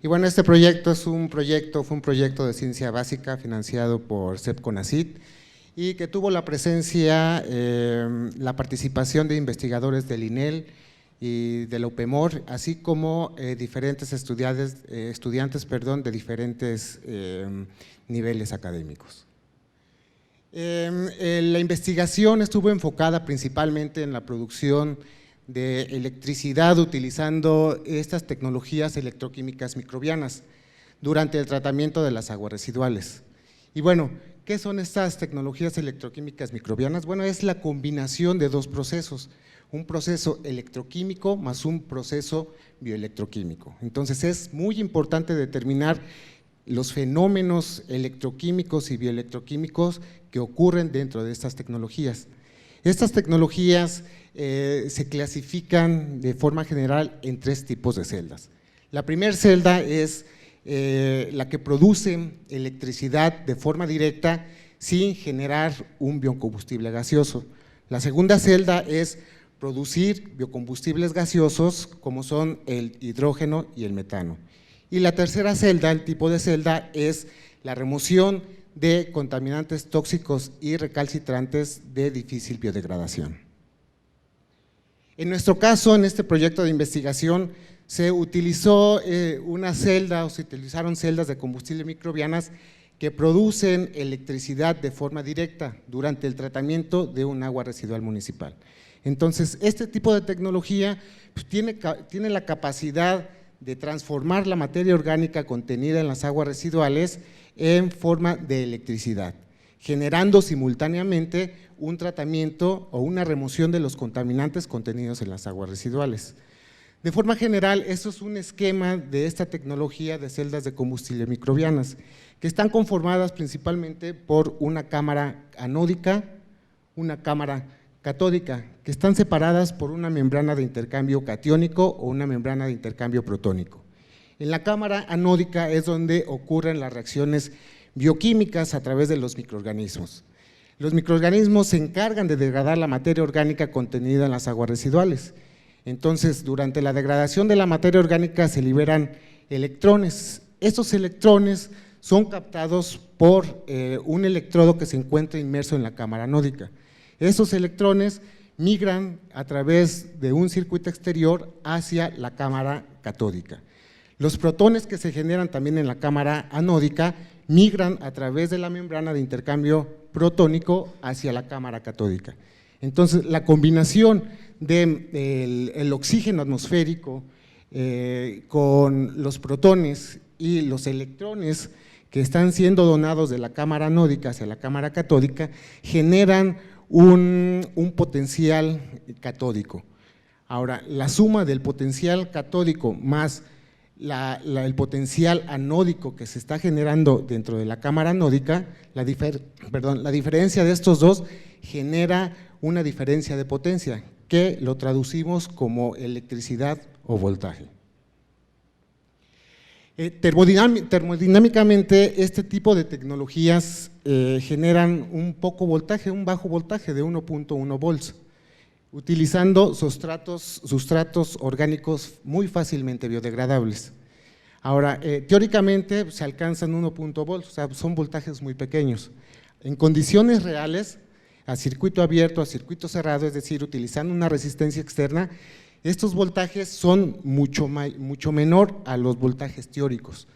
Y bueno, este proyecto fue un proyecto de ciencia básica financiado por CEP-CONACYT y que tuvo la presencia, la participación de investigadores del INEL y de la UPEMOR, así como diferentes estudiantes de diferentes niveles académicos. La investigación estuvo enfocada principalmente en la producción de electricidad utilizando estas tecnologías electroquímicas microbianas durante el tratamiento de las aguas residuales. Y bueno, ¿qué son estas tecnologías electroquímicas microbianas? Bueno, es la combinación de dos procesos, un proceso electroquímico más un proceso bioelectroquímico. Entonces es muy importante determinar los fenómenos electroquímicos y bioelectroquímicos que ocurren dentro de estas tecnologías. Estas tecnologías se clasifican de forma general en tres tipos de celdas. La primera celda es la que produce electricidad de forma directa sin generar un biocombustible gaseoso. La segunda celda es producir biocombustibles gaseosos como son el hidrógeno y el metano. Y la tercera celda, el tipo de celda, es la remoción de contaminantes tóxicos y recalcitrantes de difícil biodegradación. En nuestro caso, en este proyecto de investigación, se utilizó una celda o se utilizaron celdas de combustible microbianas que producen electricidad de forma directa durante el tratamiento de un agua residual municipal. Entonces, este tipo de tecnología pues, tiene la capacidad de transformar la materia orgánica contenida en las aguas residuales en forma de electricidad, generando simultáneamente un tratamiento o una remoción de los contaminantes contenidos en las aguas residuales. De forma general, eso es un esquema de esta tecnología de celdas de combustible microbianas, que están conformadas principalmente por una cámara anódica, una cámara catódica, que están separadas por una membrana de intercambio catiónico o una membrana de intercambio protónico. En la cámara anódica es donde ocurren las reacciones bioquímicas a través de los microorganismos. Los microorganismos se encargan de degradar la materia orgánica contenida en las aguas residuales. Entonces, durante la degradación de la materia orgánica se liberan electrones. Estos electrones son captados por un electrodo que se encuentra inmerso en la cámara anódica. Esos electrones migran a través de un circuito exterior hacia la cámara catódica. Los protones que se generan también en la cámara anódica migran a través de la membrana de intercambio protónico hacia la cámara catódica. Entonces, la combinación del oxígeno atmosférico con los protones y los electrones que están siendo donados de la cámara anódica hacia la cámara catódica generan un potencial catódico. Ahora, la suma del potencial catódico más el potencial anódico que se está generando dentro de la cámara anódica, la diferencia de estos dos genera una diferencia de potencia que lo traducimos como electricidad o voltaje. Termodinámicamente, este tipo de tecnologías generan un bajo voltaje de 1.1 volts, utilizando sustratos orgánicos muy fácilmente biodegradables. Ahora, teóricamente se alcanzan 1.0 volts, o sea, son voltajes muy pequeños. En condiciones reales, a circuito abierto, a circuito cerrado, es decir, utilizando una resistencia externa, estos voltajes son mucho menor a los voltajes teóricos.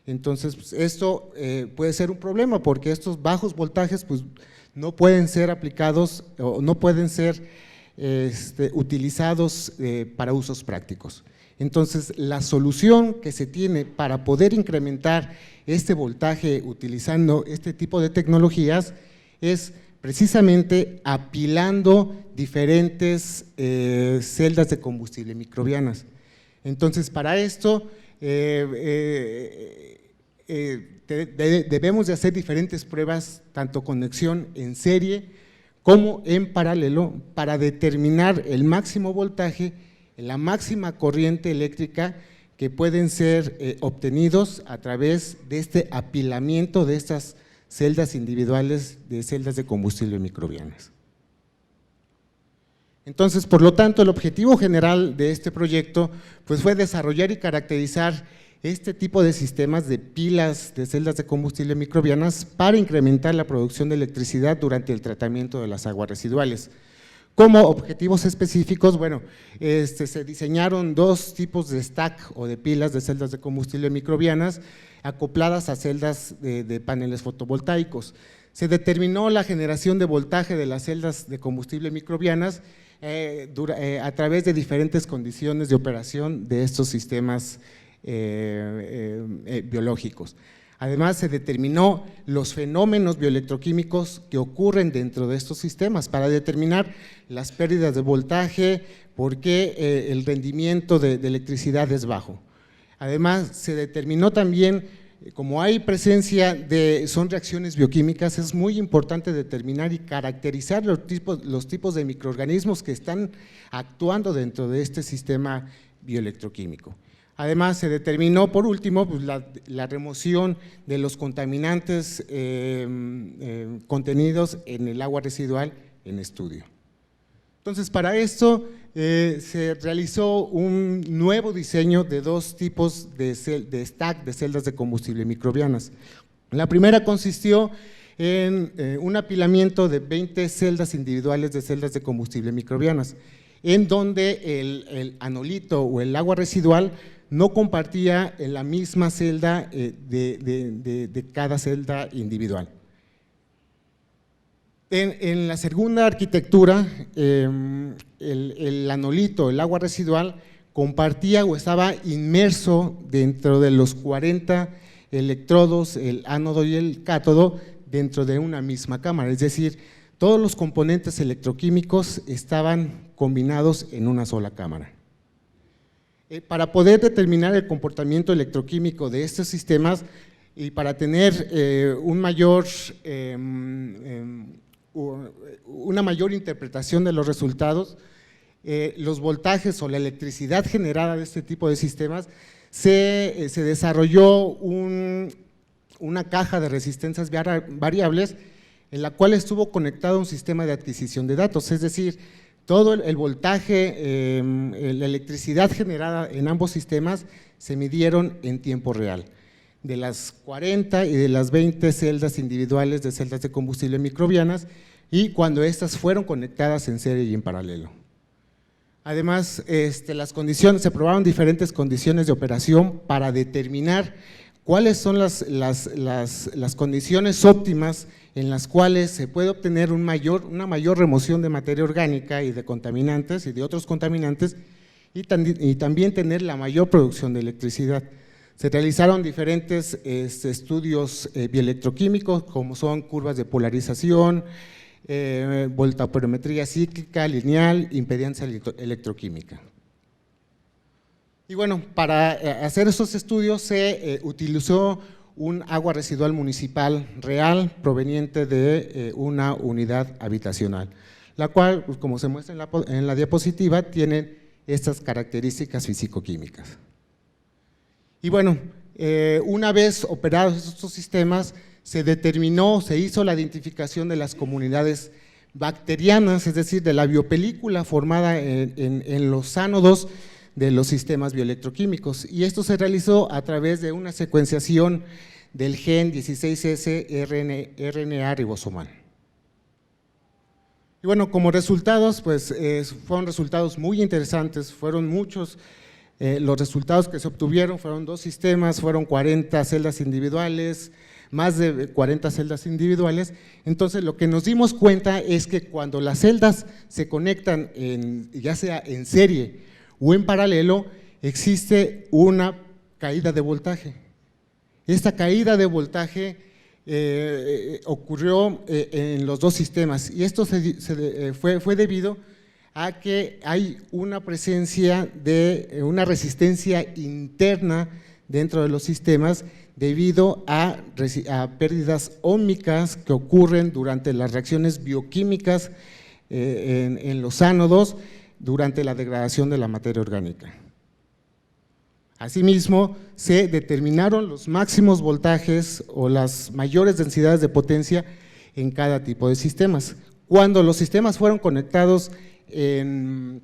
Entonces, pues, esto puede ser un problema porque estos bajos voltajes pues, no pueden ser aplicados o no pueden ser utilizados para usos prácticos. Entonces, la solución que se tiene para poder incrementar este voltaje utilizando este tipo de tecnologías es precisamente apilando diferentes celdas de combustible microbianas. Entonces, para esto debemos de hacer diferentes pruebas, tanto conexión en serie como en paralelo, para determinar el máximo voltaje, la máxima corriente eléctrica que pueden ser obtenidos a través de este apilamiento de estas celdas individuales de celdas de combustible microbianas. Entonces, por lo tanto, el objetivo general de este proyecto pues, fue desarrollar y caracterizar este tipo de sistemas de pilas de celdas de combustible microbianas para incrementar la producción de electricidad durante el tratamiento de las aguas residuales. Como objetivos específicos, bueno, se diseñaron dos tipos de stack o de pilas de celdas de combustible microbianas acopladas a celdas de paneles fotovoltaicos. Se determinó la generación de voltaje de las celdas de combustible microbianas a través de diferentes condiciones de operación de estos sistemas biológicos. Además, se determinó los fenómenos bioelectroquímicos que ocurren dentro de estos sistemas para determinar las pérdidas de voltaje, por qué el rendimiento de electricidad es bajo. Además, se determinó también, como hay presencia son reacciones bioquímicas, es muy importante determinar y caracterizar los tipos de microorganismos que están actuando dentro de este sistema bioelectroquímico. Además, se determinó, por último, pues, la remoción de los contaminantes contenidos en el agua residual en estudio. Entonces, para esto se realizó un nuevo diseño de dos tipos de stack de celdas de combustible microbianas. La primera consistió en un apilamiento de 20 celdas individuales de celdas de combustible microbianas, en donde el anolito o el agua residual no compartía en la misma celda de cada celda individual. En la segunda arquitectura, el anolito, el agua residual, compartía o estaba inmerso dentro de los 40 electrodos, el ánodo y el cátodo, dentro de una misma cámara, es decir, todos los componentes electroquímicos estaban combinados en una sola cámara. Para poder determinar el comportamiento electroquímico de estos sistemas y para tener una mayor interpretación de los resultados, los voltajes o la electricidad generada de este tipo de sistemas, se desarrolló una caja de resistencias variables en la cual estuvo conectado un sistema de adquisición de datos, es decir, todo el voltaje, la electricidad generada en ambos sistemas se midieron en tiempo real, de las 40 y de las 20 celdas individuales de celdas de combustible microbianas y cuando estas fueron conectadas en serie y en paralelo. Además, se probaron diferentes condiciones de operación para determinar cuáles son las condiciones óptimas en las cuales se puede obtener una mayor remoción de materia orgánica y de contaminantes y de otros contaminantes y también tener la mayor producción de electricidad. Se realizaron diferentes estudios bioelectroquímicos como son curvas de polarización, voltapometría cíclica, lineal, impedancia electroquímica. Y bueno, para hacer estos estudios se utilizó un agua residual municipal real proveniente de una unidad habitacional, la cual, pues, como se muestra en la diapositiva, tiene estas características físico-químicas. Y bueno, una vez operados estos sistemas, se hizo la identificación de las comunidades bacterianas, es decir, de la biopelícula formada en los ánodos de los sistemas bioelectroquímicos, y esto se realizó a través de una secuenciación del gen 16S RNA ribosomal. Y bueno, como resultados, pues fueron resultados muy interesantes, fueron muchos los resultados que se obtuvieron, fueron dos sistemas, fueron 40 celdas individuales, más de 40 celdas individuales. Entonces lo que nos dimos cuenta es que cuando las celdas se conectan ya sea en serie o en paralelo, existe una caída de voltaje. Esta caída de voltaje ocurrió en los dos sistemas y esto fue debido a que hay una presencia de una resistencia interna dentro de los sistemas debido a pérdidas óhmicas que ocurren durante las reacciones bioquímicas en los ánodos durante la degradación de la materia orgánica. Asimismo, se determinaron los máximos voltajes o las mayores densidades de potencia en cada tipo de sistemas. Cuando los sistemas fueron conectados en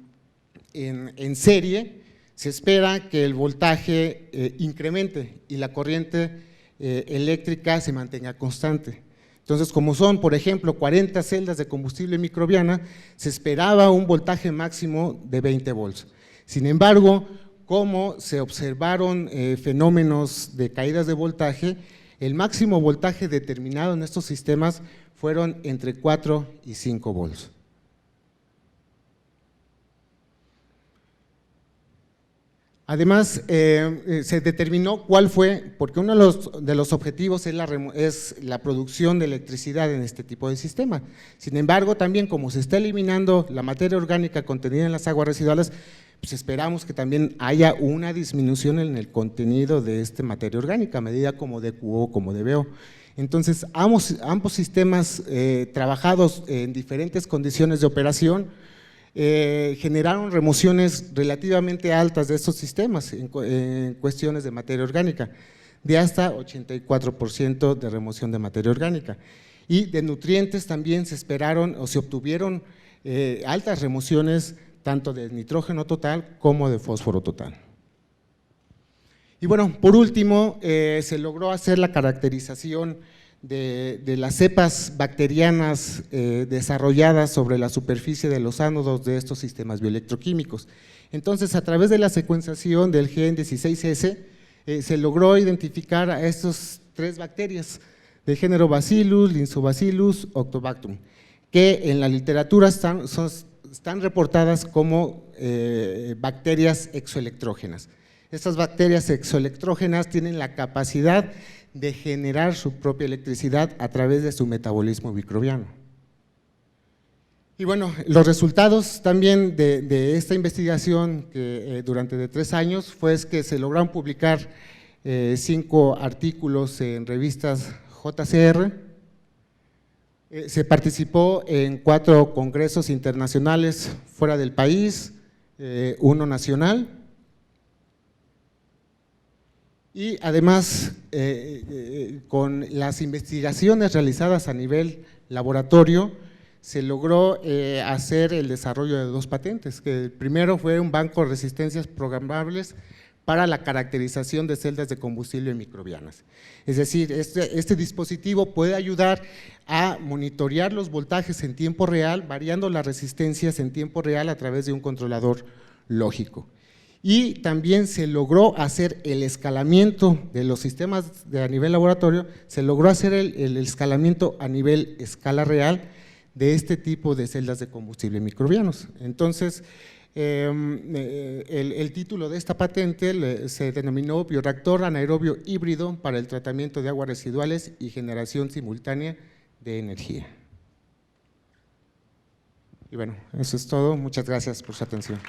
serie, se espera que el voltaje incremente y la corriente eléctrica se mantenga constante. Entonces, como son, por ejemplo, 40 celdas de combustible microbiana, se esperaba un voltaje máximo de 20 volts. Sin embargo, como se observaron fenómenos de caídas de voltaje, el máximo voltaje determinado en estos sistemas fueron entre 4 y 5 volts. Además, se determinó cuál fue, porque uno de los objetivos es la producción de electricidad en este tipo de sistema. Sin embargo, también como se está eliminando la materia orgánica contenida en las aguas residuales, pues esperamos que también haya una disminución en el contenido de esta materia orgánica, a medida como de QO como de BO. Entonces, ambos sistemas trabajados en diferentes condiciones de operación, generaron remociones relativamente altas de estos sistemas en cuestiones de materia orgánica, de hasta 84% de remoción de materia orgánica. Y de nutrientes también se esperaron o se obtuvieron altas remociones tanto de nitrógeno total como de fósforo total. Y bueno, por último, se logró hacer la caracterización de las cepas bacterianas desarrolladas sobre la superficie de los ánodos de estos sistemas bioelectroquímicos. Entonces, a través de la secuenciación del gen 16S, se logró identificar a estas 3 bacterias del género Bacillus, Lysobacillus, Octobactrum, que en la literatura están reportadas como bacterias exoelectrógenas. Estas bacterias exoelectrógenas tienen la capacidad de generar su propia electricidad a través de su metabolismo microbiano. Y bueno, los resultados también de esta investigación que durante 3 años fue que se lograron publicar 5 artículos en revistas JCR, se participó en 4 congresos internacionales fuera del país, 1 nacional. Y además, con las investigaciones realizadas a nivel laboratorio, se logró hacer el desarrollo de 2 patentes, que el primero fue un banco de resistencias programables para la caracterización de celdas de combustible microbianas. Es decir, este dispositivo puede ayudar a monitorear los voltajes en tiempo real, variando las resistencias en tiempo real a través de un controlador lógico. Y también se logró hacer el escalamiento de los sistemas a nivel laboratorio, se logró hacer el escalamiento a nivel escala real de este tipo de celdas de combustible microbianos. Entonces, el título de esta patente se denominó bioreactor anaerobio híbrido para el tratamiento de aguas residuales y generación simultánea de energía. Y bueno, eso es todo. Muchas gracias por su atención.